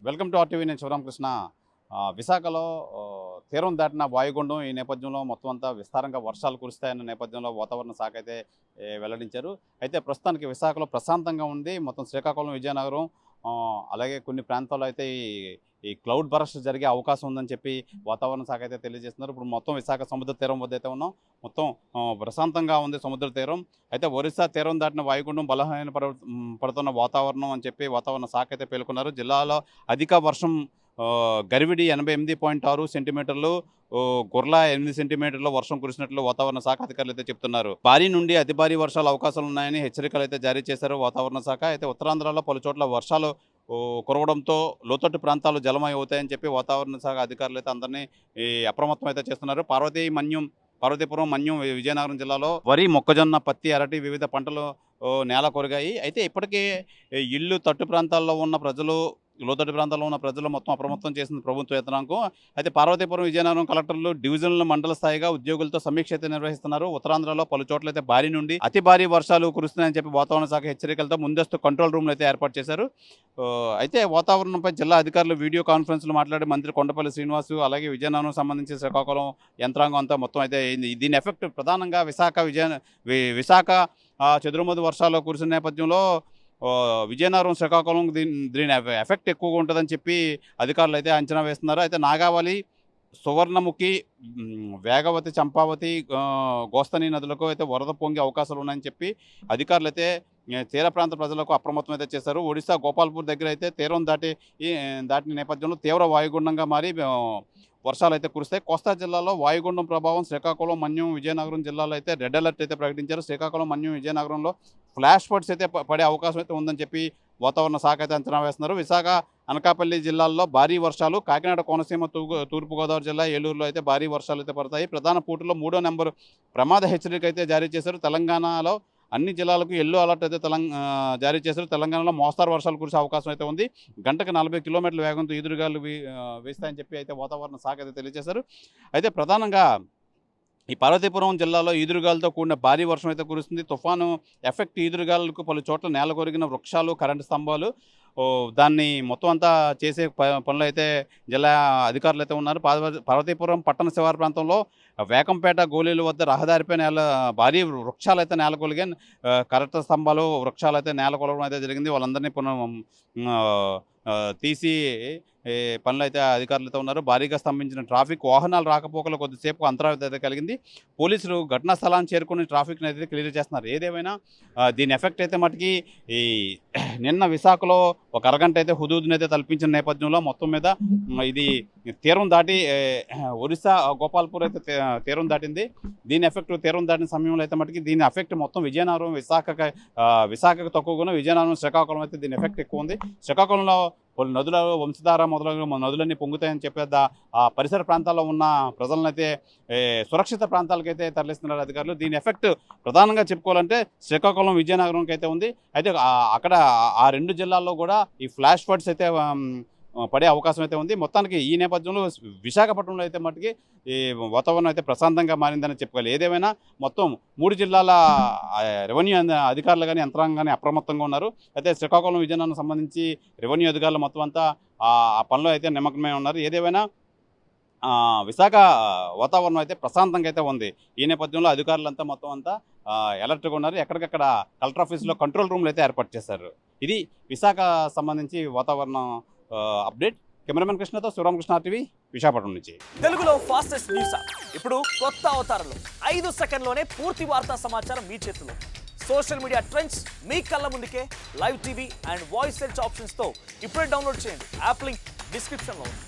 Welcome to RTV. నేను శివరామకృష్ణ. విశాఖలో తీరం దాటిన వాయుగుండం ఈ నేపథ్యంలో మొత్తం అంతా విస్తారంగా వర్షాలు కురుస్తాయన్న నేపథ్యంలో వాతావరణ శాఖ అయితే వెల్లడించారు. అయితే ప్రస్తుతానికి విశాఖలో ప్రశాంతంగా ఉంది. మొత్తం శ్రీకాకుళం, విజయనగరం, అలాగే కొన్ని ప్రాంతాల్లో అయితే ఈ క్లౌడ్ బరస్ట్ జరిగే అవకాశం ఉందని చెప్పి వాతావరణ శాఖ అయితే తెలియజేస్తున్నారు. ఇప్పుడు మొత్తం విశాఖ సముద్ర తీరం వద్ద అయితే ఉన్నాం. మొత్తం ప్రశాంతంగా ఉంది సముద్ర తీరం. అయితే ఒరిస్సా తీరం దాటిన వాయుగుండం బలహీన పడుతున్న వాతావరణం అని చెప్పి వాతావరణ శాఖ అయితే పేర్కొన్నారు. జిల్లాలో అధిక వర్షం గరివిడి 88.6 సెంటీమీటర్లు, గుర్లా 8 సెంటీమీటర్ల వర్షం కురిసినట్లు వాతావరణ శాఖ అధికారులు అయితే చెప్తున్నారు. భారీ నుండి అతి భారీ వర్షాలు అవకాశాలు ఉన్నాయని హెచ్చరికలు అయితే జారీ చేశారు వాతావరణ శాఖ. అయితే ఉత్తరాంధ్రలో పలు చోట్ల వర్షాలు కురవడంతో లోతట్టు ప్రాంతాలు జలమయం అవుతాయని చెప్పి వాతావరణ శాఖ అధికారులు అయితే అందరినీ అప్రమత్తం అయితే చేస్తున్నారు. పార్వతీపురం, మన్యం, విజయనగరం జిల్లాలో వరి, మొక్కజొన్న, పత్తి, అరటి వివిధ పంటలు నేల కొరిగాయి. అయితే ఇప్పటికే ఇళ్ళు తట్టు ప్రాంతాల్లో ఉన్న ప్రజలు, లోతట్టు ప్రాంతాల్లో ఉన్న ప్రజలు మొత్తం అప్రమత్తం చేసింది ప్రభుత్వ యంత్రాంగం. అయితే పార్వతీపురం, విజయనగరం కలెక్టర్లు డివిజన్ల మండల స్థాయిగా ఉద్యోగులతో సమీక్ష అయితే నిర్వహిస్తున్నారు. ఉత్తరాంధ్రలో పలు చోట్ల అయితే భారీ నుండి అతి భారీ వర్షాలు కురుస్తున్నాయని చెప్పి వాతావరణ శాఖ హెచ్చరికలతో ముందస్తు కంట్రోల్ రూమ్లు అయితే ఏర్పాటు చేశారు. అయితే వాతావరణంపై జిల్లా అధికారులు వీడియో కాన్ఫరెన్స్లో మాట్లాడి మంత్రి కొండపల్లి శ్రీనివాసు, అలాగే విజయనగరం సంబంధించి శ్రీకాకుళం యంత్రాంగం అంతా మొత్తం అయితే అయింది. దీని ఎఫెక్ట్ ప్రధానంగా విశాఖ చెదురుమదు వర్షాలు కురిసిన నేపథ్యంలో విజయనగరం, శ్రీకాకుళం దీని ఎఫెక్ట్ ఎక్కువగా ఉంటుందని చెప్పి అధికారులు అయితే అంచనా వేస్తున్నారు. అయితే నాగావళి, సువర్ణముఖి, వేగవతి, చంపావతి, గోస్తని నదులకు అయితే వరద పొంగే అవకాశాలు ఉన్నాయని చెప్పి అధికారులు అయితే తీర ప్రాంత ప్రజలకు అప్రమత్తం అయితే చేశారు. ఒడిశా గోపాల్పూర్ దగ్గర అయితే తీరం దాటిన నేపథ్యంలో తీవ్ర వాయుగుండంగా మారి వర్షాలు అయితే కురుస్తాయి. కోస్తా జిల్లాలో వాయుగుండం ప్రభావం శ్రీకాకుళం, మన్యం, విజయనగరం జిల్లాలో అయితే రెడ్ అలర్ట్ అయితే ప్రకటించారు. శ్రీకాకుళం, మన్యం, విజయనగరంలో ఫ్లాష్ ఫ్లడ్స్ అయితే పడే అవకాశం అయితే ఉందని చెప్పి వాతావరణ శాఖ అయితే అంచనా వేస్తున్నారు. విశాఖ, అనకాపల్లి జిల్లాల్లో భారీ వర్షాలు, కాకినాడ, కోనసీమ, తూర్పుగోదావరి జిల్లా, ఏలూరులో అయితే భారీ వర్షాలు అయితే పడతాయి. ప్రధాన పోర్టులో 3వ నెంబర్ ప్రమాద హెచ్చరిక అయితే జారీ చేశారు. తెలంగాణలో అన్ని జిల్లాలకు ఎల్లో అలర్ట్ అయితే జారీ చేశారు. తెలంగాణలో మోస్తారు వర్షాలు కురిసే అవకాశం అయితే ఉంది. గంటకు 40 కిలోమీటర్ల వేగంతో ఈదురుగాలు వీస్తాయని చెప్పి అయితే వాతావరణ శాఖ అయితే తెలియజేశారు. అయితే ప్రధానంగా ఈ పార్వతీపురం జిల్లాలో ఈదురుగాలతో కూడిన భారీ వర్షం అయితే కురుస్తుంది. తుఫాను ఎఫెక్ట్ ఈదురుగాలకు పలు చోట్ల నేల కొరిగిన వృక్షాలు, కరెంటు స్తంభాలు, దాన్ని మొత్తం అంతా చేసే పనులు అయితే జిల్లా అధికారులు అయితే ఉన్నారు. పార్వతీపురం పట్టణ శివారు ప్రాంతంలో వేకంపేట గోళీల వద్ద రహదారిపై భారీ వృక్షాలు అయితే నేల కొలిగా, కరెంటు స్తంభాలు, వృక్షాలు అయితే నేల కొలవడం అయితే జరిగింది. వాళ్ళందరినీ తీసి పనులు అయితే అధికారులతో ఉన్నారు. భారీగా స్తంభించిన ట్రాఫిక్, వాహనాలు రాకపోకలు కొద్దిసేపు అంతరాయం అయితే కలిగింది. పోలీసులు ఘటనా స్థలాన్ని చేరుకుని ట్రాఫిక్ని అయితే క్లియర్ చేస్తున్నారు. ఏదేమైనా దీని ఎఫెక్ట్ అయితే మటుకి ఈ నిన్న విశాఖలో ఒక అరగంట అయితే హుదూదుని అయితే తలపించిన నేపథ్యంలో మొత్తం మీద ఇది తీరం దాటి ఒరిస్సా గోపాల్పూర్ అయితే తీరం దాటింది. దీని ఎఫెక్ట్ తీరం దాటిన సమయంలో అయితే మటుకి దీని ఎఫెక్ట్ మొత్తం విజయనగరం, విశాఖకు తక్కువగా విజయనగరం, శ్రీకాకుళం అయితే దీని ఎఫెక్ట్ ఎక్కువ ఉంది. శ్రీకాకుళంలో పలు నదుల వంశధార మొదలైన నదులన్నీ పొంగుతాయని చెప్పేది ఆ పరిసర ప్రాంతాల్లో ఉన్న ప్రజలను అయితే సురక్షిత ప్రాంతాలకైతే తరలిస్తున్నారు అధికారులు. దీని ఎఫెక్ట్ ప్రధానంగా చెప్పుకోవాలంటే శ్రీకాకుళం, విజయనగరంకి అయితే ఉంది. అయితే అక్కడ ఆ 2 జిల్లాల్లో కూడా ఈ ఫ్లాష్ ఫ్లడ్స్ అయితే పడే అవకాశం అయితే ఉంది. మొత్తానికి ఈ నేపథ్యంలో విశాఖపట్నంలో అయితే మటుకి ఈ వాతావరణం అయితే ప్రశాంతంగా మారిందని చెప్పుకోవాలి. ఏదేమైనా మొత్తం 3 జిల్లాల రెవెన్యూ అధికారులు కానీ యంత్రాంగం కానీ అప్రమత్తంగా ఉన్నారు. అయితే శ్రీకాకుళం, విజయనగరం సంబంధించి రెవెన్యూ అధికారులు మొత్తం అంతా ఆ పనిలో అయితే నిమగ్నమై ఉన్నారు. ఏదేమైనా విశాఖ వాతావరణం అయితే ప్రశాంతంగా అయితే ఉంది. ఈ నేపథ్యంలో అధికారులంతా మొత్తం అంతా అలర్ట్గా ఉన్నారు. ఎక్కడికక్కడ కలెక్టర్ ఆఫీస్లో కంట్రోల్ రూమ్లు అయితే ఏర్పాటు చేశారు. ఇది విశాఖ సంబంధించి వాతావరణం అప్డేట్. కెమెరామెన్ కృష్ణతో శివరామకృష్ణ, టీవీ, విశాఖపట్నం నుంచి. తెలుగులో ఫాస్టెస్ట్ న్యూస్ ఇప్పుడు కొత్త అవతారంలో 5 సెకండ్లోనే పూర్తి వార్తా సమాచారం మీ చేతిలో. సోషల్ మీడియా ట్రెండ్స్ మీ కళ్ళ ముందుకే live TV and voice search ఆప్షన్స్తో ఇప్పుడే డౌన్లోడ్ చేయండి. యాప్ లింక్ డిస్క్రిప్షన్లో ఉంది.